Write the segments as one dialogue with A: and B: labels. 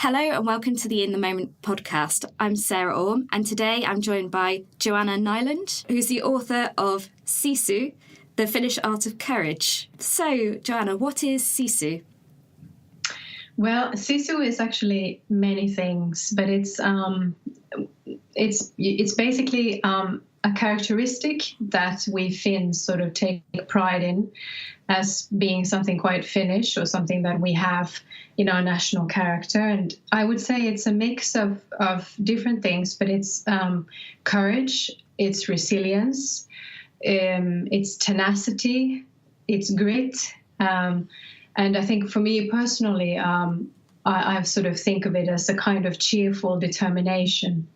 A: Hello and welcome to the In the Moment podcast. I'm Sarah Orme and today I'm joined by Joanna Nylund, who's the author of Sisu, The Finnish Art of Courage. So, Joanna, what is sisu?
B: Well, sisu is actually many things, but it's basically a characteristic that we Finns sort of take pride in as being something quite Finnish or something that we have in our national character. And I would say it's a mix of different things, but it's courage, it's resilience, it's tenacity, it's grit. And I think for me personally, I sort of think of it as a kind of cheerful determination.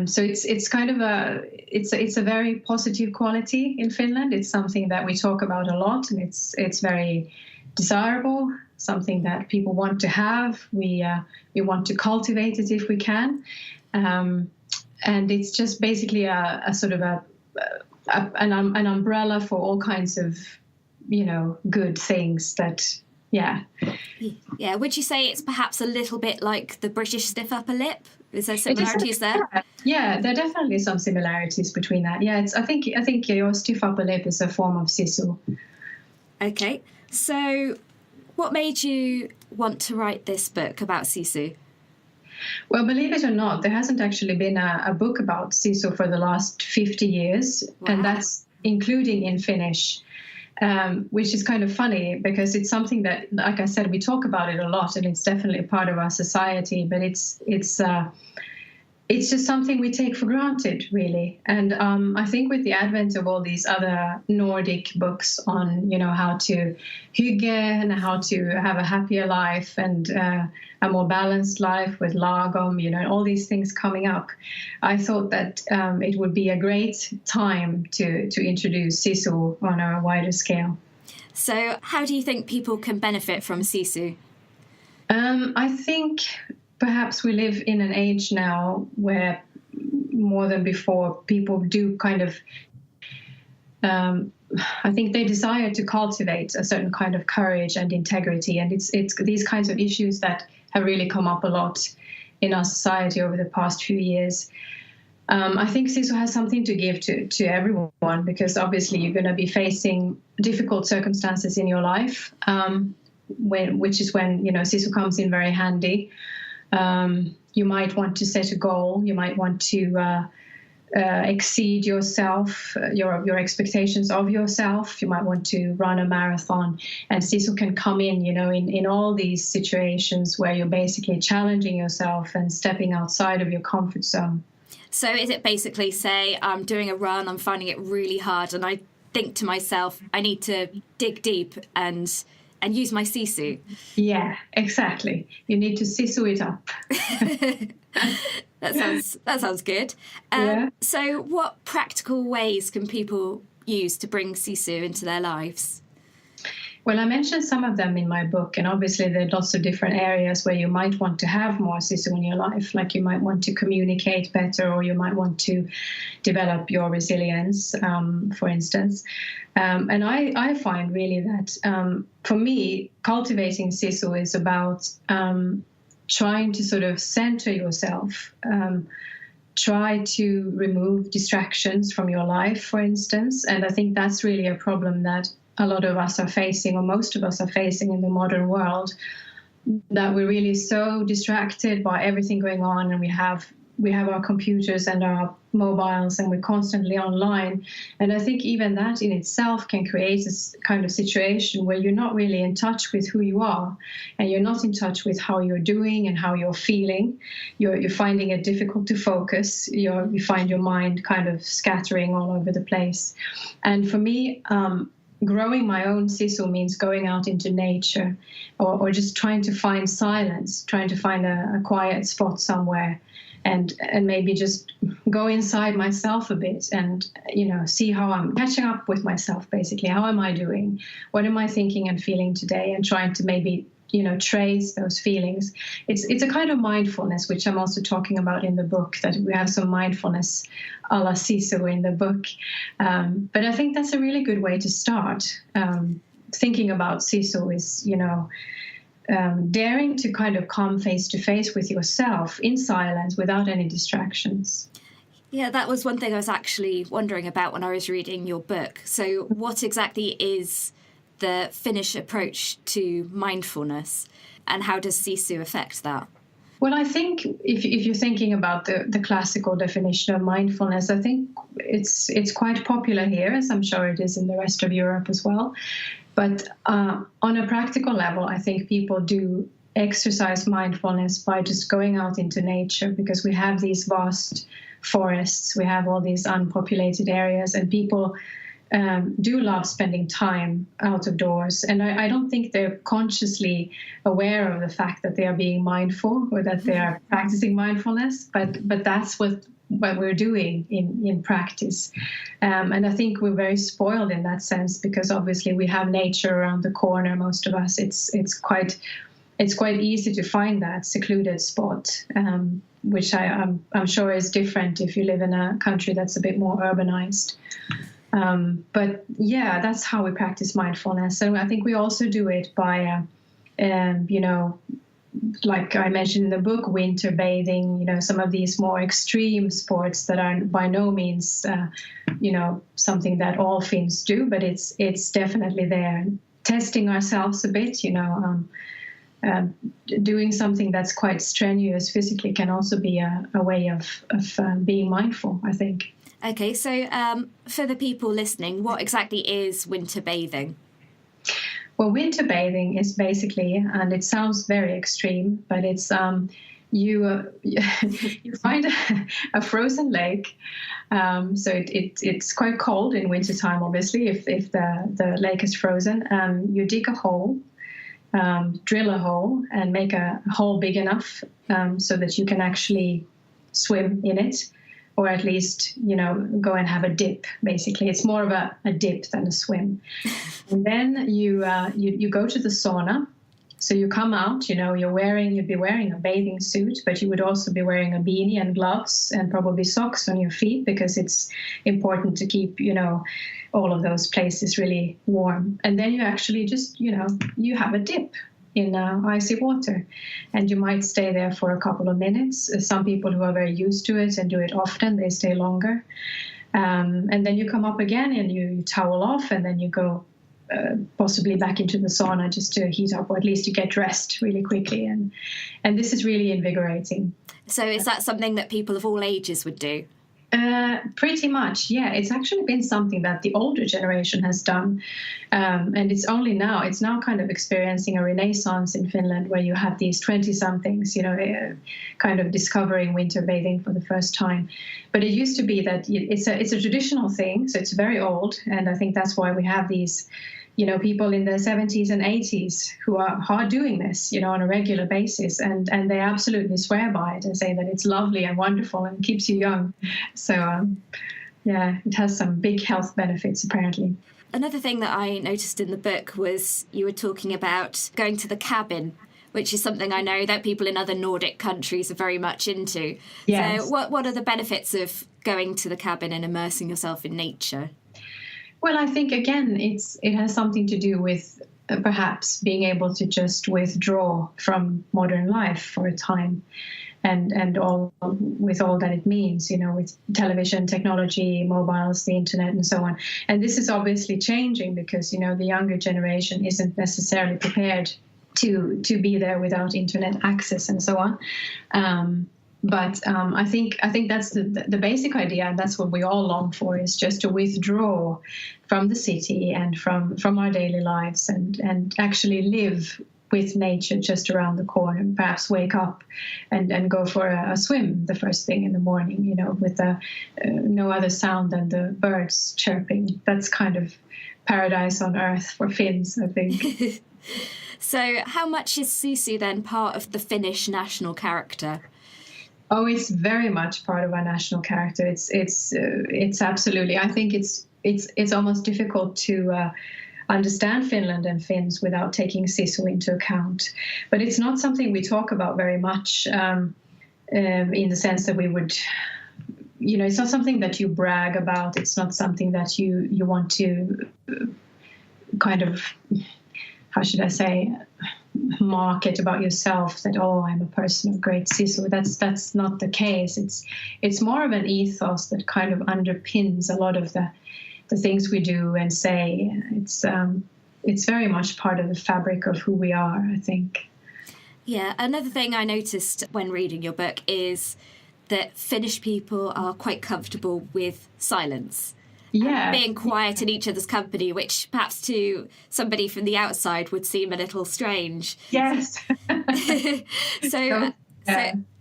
B: So it's kind of it's a very positive quality in Finland. It's something that we talk about a lot, and it's very desirable, something that people want to have. We want to cultivate it if we can, and it's just basically a sort of an umbrella for all kinds of good things that. Yeah.
A: Would you say it's perhaps a little bit like the British stiff upper lip? Is there similarities there?
B: Yeah, there are definitely some similarities between that. Yeah, I think your stiff upper lip is a form of sisu.
A: Okay, so what made you want to write this book about sisu?
B: Well, believe it or not, there hasn't actually been a book about sisu for the last 50 years,
A: wow.
B: And that's including in Finnish. Which is kind of funny because it's something that, like I said, we talk about it a lot, and it's definitely a part of our society. But it's just something we take for granted, really. And I think with the advent of all these other Nordic books on, how to hygge and how to have a happier life and a more balanced life with lagom, all these things coming up, I thought that it would be a great time to introduce sisu on a wider scale.
A: So how do you think people can benefit from sisu?
B: I think perhaps we live in an age now where more than before people do kind of, I think they desire to cultivate a certain kind of courage and integrity. And it's these kinds of issues that have really come up a lot in our society over the past few years. I think sisu has something to give to everyone, because obviously you're going to be facing difficult circumstances in your life, which is when, sisu comes in very handy. You might want to set a goal. You might want to exceed yourself, your expectations of yourself. You might want to run a marathon, and sisu can come in, in all these situations where you're basically challenging yourself and stepping outside of your comfort zone.
A: So is it basically, say, I'm doing a run, I'm finding it really hard, and I think to myself, I need to dig deep and use my sisu?
B: Yeah, exactly. You need to sisu it up.
A: That sounds good.
B: Yeah.
A: So what practical ways can people use to bring sisu into their lives?
B: Well, I mentioned some of them in my book, and obviously there are lots of different areas where you might want to have more sisu in your life, like you might want to communicate better, or you might want to develop your resilience, for instance. And I find really that, for me, cultivating sisu is about trying to sort of center yourself, try to remove distractions from your life, for instance. And I think that's really a problem that a lot of us are facing, or most of us are facing in the modern world, that we're really so distracted by everything going on, and we have our computers and our mobiles, and we're constantly online. And I think even that in itself can create this kind of situation where you're not really in touch with who you are, and you're not in touch with how you're doing and how you're feeling. You're finding it difficult to focus. You find your mind kind of scattering all over the place. And for me, growing my own sisu means going out into nature, or just trying to find silence, trying to find a quiet spot somewhere, and maybe just go inside myself a bit and, see how I'm catching up with myself, basically. How am I doing? What am I thinking and feeling today? And trying to maybe, trace those feelings. It's a kind of mindfulness, which I'm also talking about in the book, that we have some mindfulness a la sisu in the book. But I think that's a really good way to start. Thinking about sisu is, daring to kind of come face to face with yourself in silence without any distractions.
A: Yeah, that was one thing I was actually wondering about when I was reading your book. So what exactly is the Finnish approach to mindfulness, and how does sisu affect that?
B: Well, I think if you're thinking about the classical definition of mindfulness, I think it's quite popular here, as I'm sure it is in the rest of Europe as well. But on a practical level, I think people do exercise mindfulness by just going out into nature, because we have these vast forests, we have all these unpopulated areas, and people do love spending time out of doors. And I don't think they're consciously aware of the fact that they are being mindful or that they are practicing mindfulness, but that's what we're doing in practice. And I think we're very spoiled in that sense, because obviously we have nature around the corner, most of us. It's quite easy to find that secluded spot, which I'm sure is different if you live in a country that's a bit more urbanized. But yeah, that's how we practice mindfulness. And I think we also do it by, like I mentioned in the book, winter bathing, some of these more extreme sports that are by no means, something that all Finns do, but it's definitely there. Testing ourselves a bit, doing something that's quite strenuous physically can also be a way of being mindful, I think.
A: Okay, so for the people listening, what exactly is winter bathing?
B: Well, winter bathing is basically, and it sounds very extreme, but it's you find a frozen lake. So it's quite cold in wintertime, obviously, if the lake is frozen. You dig a hole, drill a hole, and make a hole big enough so that you can actually swim in it. Or at least, go and have a dip, basically. It's more of a dip than a swim. And then you go to the sauna. So you come out, you'd be wearing a bathing suit, but you would also be wearing a beanie and gloves and probably socks on your feet, because it's important to keep, all of those places really warm. And then you actually just, you have a dip in icy water, and you might stay there for a couple of minutes. Some people who are very used to it and do it often, they stay longer, and then you come up again and you towel off, and then you go possibly back into the sauna just to heat up, or at least you get dressed really quickly, and this is really invigorating. So
A: is that something that people of all ages would do?
B: Pretty much, yeah. It's actually been something that the older generation has done, and it's now kind of experiencing a renaissance in Finland, where you have these 20-somethings, kind of discovering winter bathing for the first time. But it used to be that it's a traditional thing, so it's very old, and I think that's why we have these, people in their 70s and 80s who are doing this, on a regular basis, and they absolutely swear by it and say that it's lovely and wonderful and keeps you young. So, it has some big health benefits, apparently.
A: Another thing that I noticed in the book was you were talking about going to the cabin, which is something I know that people in other Nordic countries are very much into.
B: Yes.
A: So what are the benefits of going to the cabin and immersing yourself in nature?
B: Well, I think, again, it has something to do with perhaps being able to just withdraw from modern life for a time, and all with all that it means, with television, technology, mobiles, the internet, and so on. And this is obviously changing because, the younger generation isn't necessarily prepared to be there without internet access and so on. But I think that's the basic idea, and that's what we all long for, is just to withdraw from the city and from our daily lives and actually live with nature just around the corner, and perhaps wake up and go for a swim the first thing in the morning, with no other sound than the birds chirping. That's kind of paradise on earth for Finns, I think.
A: So how much is sisu then part of the Finnish national character?
B: Oh, it's very much part of our national character. It's absolutely. I think it's almost difficult to understand Finland and Finns without taking sisu into account. But it's not something we talk about very much, in the sense that we would, it's not something that you brag about. It's not something that you want to kind of, how should I say, market about yourself that, oh, I'm a person of great sisu. That's not the case. It's more of an ethos that kind of underpins a lot of the things we do and say. It's very much part of the fabric of who we are, I think.
A: Yeah, another thing I noticed when reading your book is that Finnish people are quite comfortable with silence.
B: Yeah.
A: Being quiet in each other's company, which perhaps to somebody from the outside would seem a little strange.
B: Yes.
A: So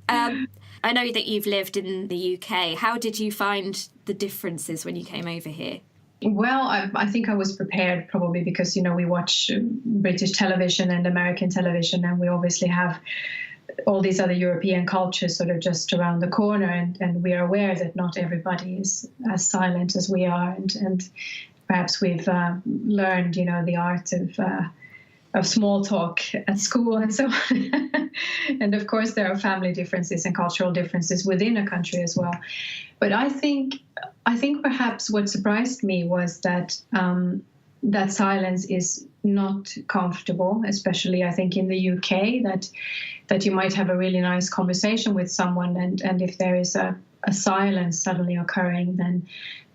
A: I know that you've lived in the UK. How did you find the differences when you came over here?
B: Well, I think I was prepared probably because, we watch British television and American television, and we obviously have all these other European cultures sort of just around the corner, and we are aware that not everybody is as silent as we are, and perhaps we've learned, the art of small talk at school and so on. And of course, there are family differences and cultural differences within a country as well. But I think perhaps what surprised me was that that silence is not comfortable, especially I think in the UK, that you might have a really nice conversation with someone, and if there is a silence suddenly occurring, then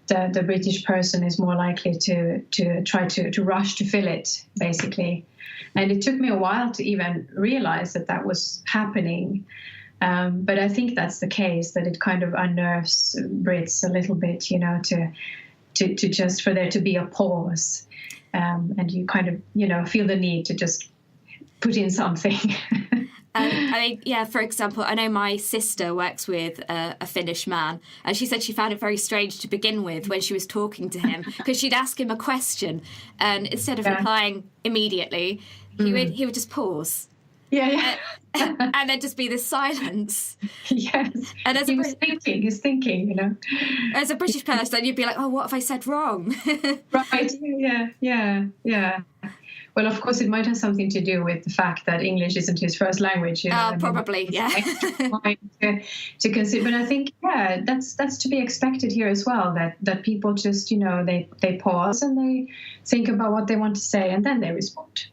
B: the British person is more likely to try to rush to fill it, basically. And it took me a while to even realize that was happening. But I think that's the case, that it kind of unnerves Brits a little bit, to just for there to be a pause. And you kind of, feel the need to just put in something.
A: For example, I know my sister works with a Finnish man, and she said she found it very strange to begin with when she was talking to him, because she'd ask him a question, and instead of replying immediately, he would just pause.
B: Yeah.
A: And there'd just be this silence.
B: Yes.
A: And as
B: he's thinking,
A: As a British person, you'd be like, oh, what have I said wrong?
B: Right. Yeah. Well, of course, it might have something to do with the fact that English isn't his first language.
A: Probably, yeah.
B: to consider, but I think, that's to be expected here as well. That people just, they pause and they think about what they want to say, and then they respond.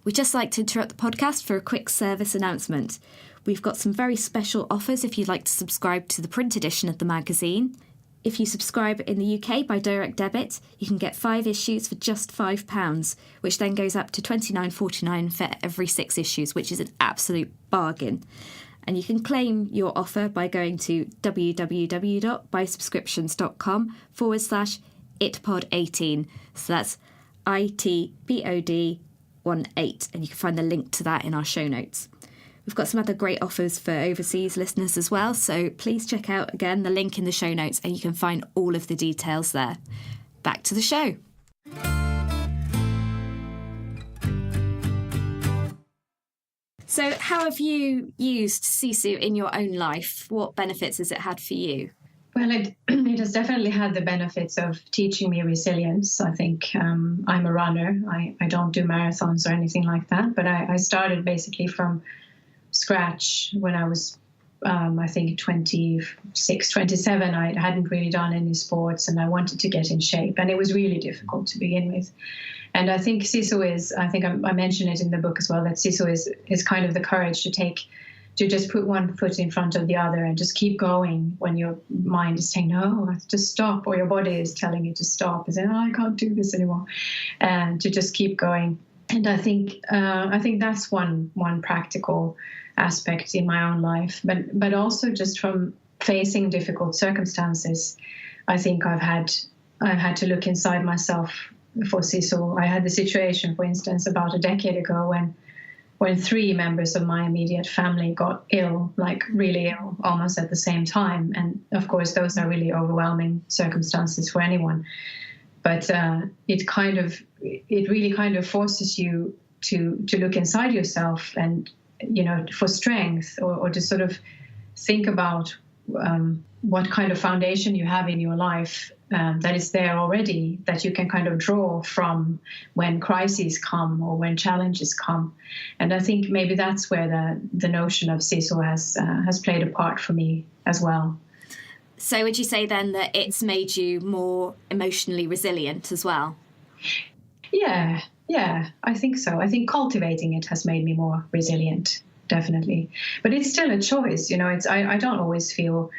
A: We'd just like to interrupt the podcast for a quick service announcement. We've got some very special offers if you'd like to subscribe to the print edition of the magazine. If you subscribe in the UK by direct debit, you can get 5 issues for just £5, which then goes up to £29.49 for every 6 issues, which is an absolute bargain. And you can claim your offer by going to www.buysubscriptions.com/itpod18. So that's ITPOD18, and you can find the link to that in our show notes. We've got some other great offers for overseas listeners as well, so please check out, again, the link in the show notes, and you can find all of the details there. Back to the show. So how have you used sisu in your own life? What benefits has it had for you?
B: Well, it has definitely had the benefits of teaching me resilience. I think I'm a runner. I don't do marathons or anything like that, but I started basically from scratch when I was, I think, 26, 27. I hadn't really done any sports, and I wanted to get in shape, and it was really difficult to begin with. And I think sisu is, I think I mentioned it in the book as well, that sisu is kind of the courage to just put one foot in front of the other and just keep going when your mind is saying, no, just stop, or your body is telling you to stop and saying, I can't do this anymore, and to just keep going. And I think that's one practical aspect in my own life, but also just from facing difficult circumstances. I think I've had to look inside myself for sisu. I had the situation, for instance, about a decade ago when 3 members of my immediate family got ill, like really ill, almost at the same time. And of course, those are really overwhelming circumstances for anyone. But it really kind of forces you to look inside yourself and, for strength, or to sort of think about what kind of foundation you have in your life that is there already, that you can kind of draw from when crises come or when challenges come. And I think maybe that's where the notion of sisu has played a part for me as well.
A: So would you say then that it's made you more emotionally resilient as well?
B: Yeah, I think so. I think cultivating it has made me more resilient, definitely. But it's still a choice, I don't always feel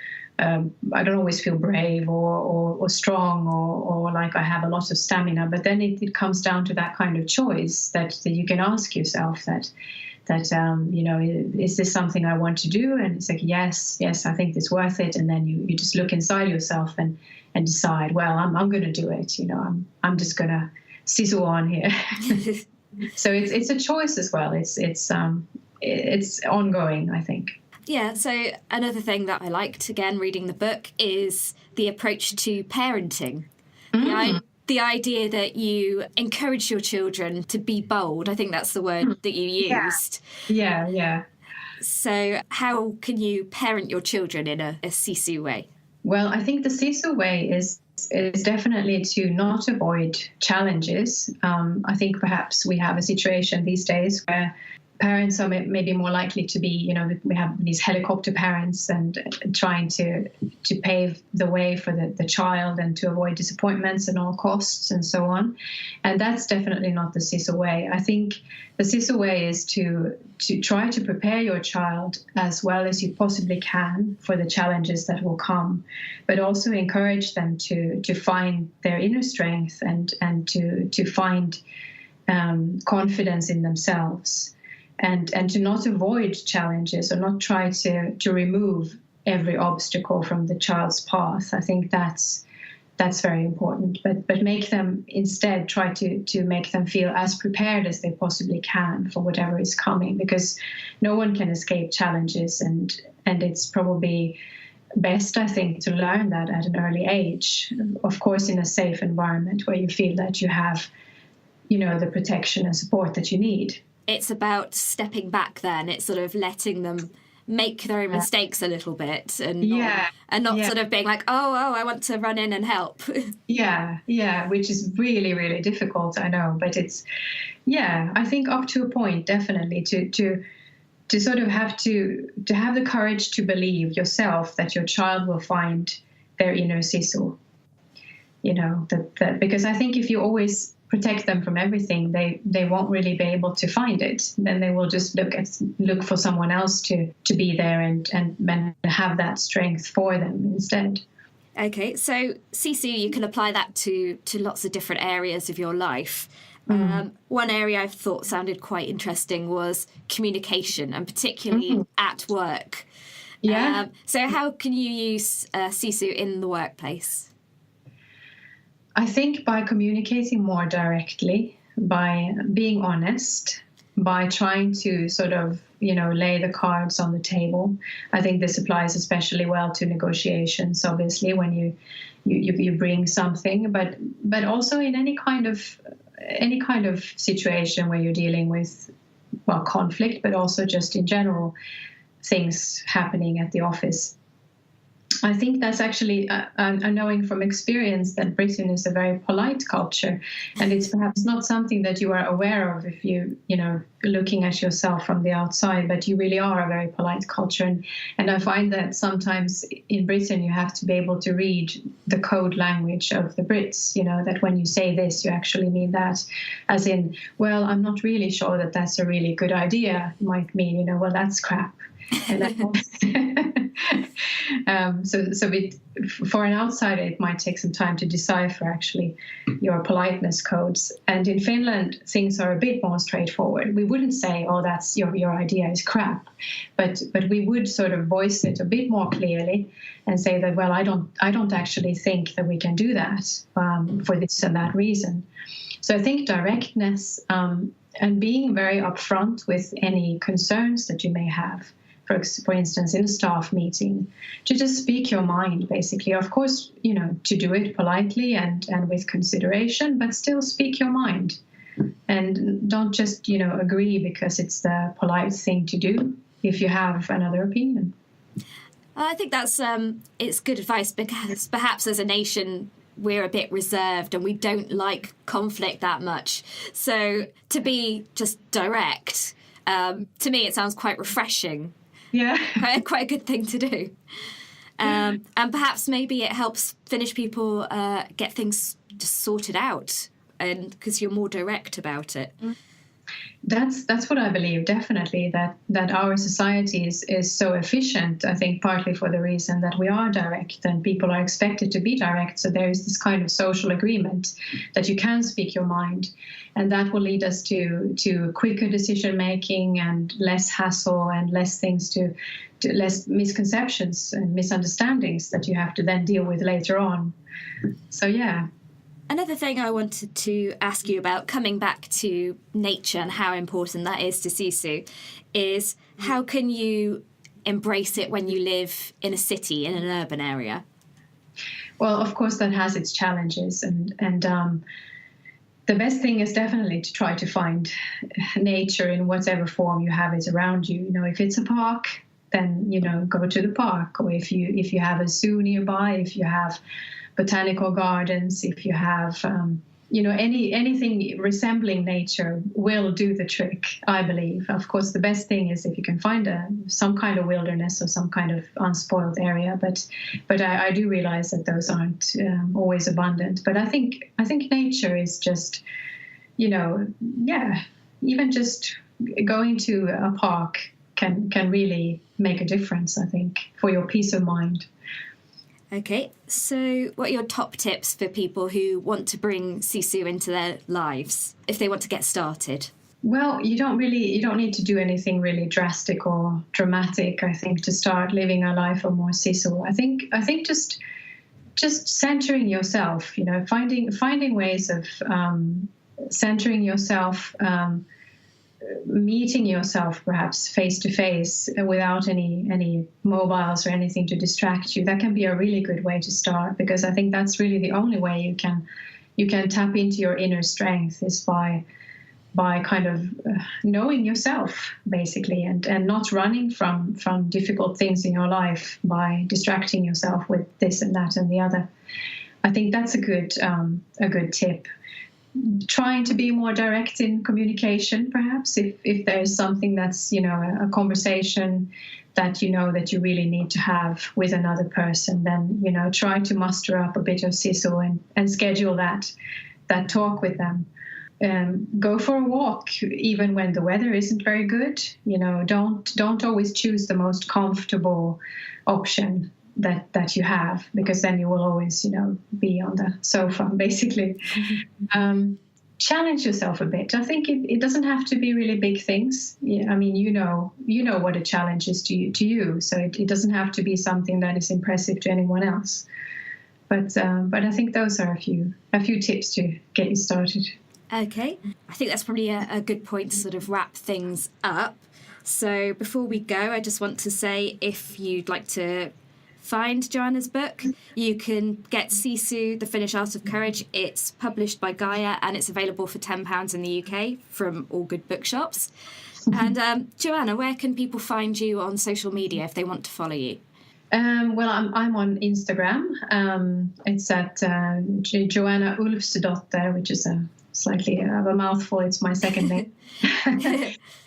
B: brave or strong or like I have a lot of stamina. But then it comes down to that kind of choice that you can ask yourself that is this something I want to do? And it's like, yes, I think it's worth it. And then you just look inside yourself and decide, well, I'm going to do it. I'm just going to sisu on here. So it's a choice as well. It's ongoing, I think.
A: Yeah, so another thing that I liked, again, reading the book, is the approach to parenting. The idea that you encourage your children to be bold. I think that's the word that you used.
B: Yeah.
A: So how can you parent your children in a sisu way?
B: Well, I think the sisu way is definitely to not avoid challenges. I think perhaps we have a situation these days where parents are maybe more likely to be, we have these helicopter parents and trying to pave the way for the child and to avoid disappointments at all costs and so on. And that's definitely not the sisu way. I think the sisu way is to try to prepare your child as well as you possibly can for the challenges that will come, but also encourage them to find their inner strength and to find confidence in themselves. And to not avoid challenges or not try to remove every obstacle from the child's path. I think that's very important. But make them instead try to make them feel as prepared as they possibly can for whatever is coming, because no one can escape challenges, and it's probably best, I think, to learn that at an early age. Of course, in a safe environment where you feel that you have, the protection and support that you need.
A: It's about stepping back then. It's sort of letting them make their own mistakes a little bit and not sort of being like, oh, I want to run in and help.
B: Yeah, which is really, really difficult, I know. But it's, I think up to a point, definitely, to sort of have to have the courage to believe yourself that your child will find their inner sisu. That because I think if you always protect them from everything, they won't really be able to find it. Then they will just look for someone else to be there and have that strength for them instead.
A: Okay, so sisu, you can apply that to lots of different areas of your life. One area I thought sounded quite interesting was communication, and particularly at work.
B: Yeah.
A: So how can you use sisu in the workplace?
B: I think by communicating more directly, by being honest, by trying to sort of, lay the cards on the table. I think this applies especially well to negotiations, obviously, when you bring something, but also in any kind of situation where you're dealing with, conflict, but also just in general things happening at the office. I think that's actually, I'm knowing from experience that Britain is a very polite culture, and it's perhaps not something that you are aware of if looking at yourself from the outside, but you really are a very polite culture. And I find that sometimes in Britain you have to be able to read the code language of the Brits, that when you say this, you actually mean that, as in, well, I'm not really sure that that's a really good idea, might mean, well, that's crap. And for an outsider, it might take some time to decipher actually your politeness codes. And in Finland, things are a bit more straightforward. We wouldn't say, "Oh, that's your idea is crap," but we would sort of voice it a bit more clearly and say that, "Well, I don't actually think that we can do that for this and that reason." So I think directness and being very upfront with any concerns that you may have. For instance, in a staff meeting, to just speak your mind, basically. Of course, to do it politely and with consideration, but still speak your mind. And don't just, agree because it's the polite thing to do if you have another opinion.
A: I think that's it's good advice, because perhaps as a nation, we're a bit reserved and we don't like conflict that much. So to be just direct, to me, it sounds quite refreshing.
B: Yeah.
A: Quite a good thing to do. And perhaps maybe it helps Finnish people get things just sorted out, and because you're more direct about it.
B: That's what I believe, definitely, that our society is so efficient, I think partly for the reason that we are direct and people are expected to be direct. So there is this kind of social agreement that you can speak your mind, and that will lead us to quicker decision making and less hassle and less things to less misconceptions and misunderstandings that you have to then deal with later on. So yeah.
A: Another thing I wanted to ask you about, coming back to nature and how important that is to sisu, is how can you embrace it when you live in a city, in an urban area?
B: Well, of course, that has its challenges. And the best thing is definitely to try to find nature in whatever form you have it around you. You know, if it's a park, then, you know, go to the park. Or if you have a zoo nearby, if you have botanical gardens, if you have, anything resembling nature will do the trick, I believe. Of course, the best thing is if you can find some kind of wilderness or some kind of unspoiled area. But I do realize that those aren't always abundant. But I think nature is just, even just going to a park can really make a difference, I think, for your peace of mind.
A: Okay, so what are your top tips for people who want to bring sisu into their lives, if they want to get started?
B: Well, you don't need to do anything really drastic or dramatic, I think, to start living a life of more sisu. I think just centering yourself, finding ways of centering yourself, meeting yourself perhaps face to face without any mobiles or anything to distract you. That can be a really good way to start, because I think that's really the only way you can tap into your inner strength is by kind of knowing yourself, basically, and not running from difficult things in your life by distracting yourself with this and that and the other. I think that's a good tip. Trying to be more direct in communication, perhaps, if there's something that's, a conversation that that you really need to have with another person, then, try to muster up a bit of sisu and schedule that talk with them. Go for a walk, even when the weather isn't very good. Don't always choose the most comfortable option that you have, because then you will always, be on the sofa, basically. Challenge yourself a bit. I think it doesn't have to be really big things. I mean, you know what a challenge is to you. So it doesn't have to be something that is impressive to anyone else. But I think those are a few tips to get you started.
A: Okay. I think that's probably a good point to sort of wrap things up. So before we go, I just want to say, if you'd like to find Joanna's book, you can get Sisu, The Finnish Art of Courage. It's published by Gaia and it's available for £10 in the UK from all good bookshops. And Joanna, where can people find you on social media if they want to follow you?
B: Well, I'm on Instagram. It's at Joanna Ulfsdotter, which is slightly of a mouthful. It's my second name.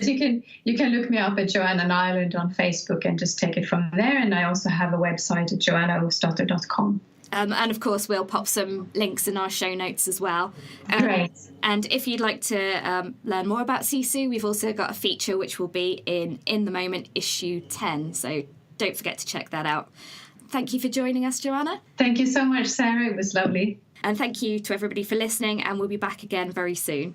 B: You can look me up at Joanna Nylund on Facebook and just take it from there. And I also have a website at joannaulfsdotter.com.
A: And of course, we'll pop some links in our show notes as well.
B: Great.
A: And if you'd like to learn more about Sisu, we've also got a feature which will be in the moment issue 10. So don't forget to check that out. Thank you for joining us, Joanna.
B: Thank you so much, Sarah. It was lovely.
A: And thank you to everybody for listening, and we'll be back again very soon.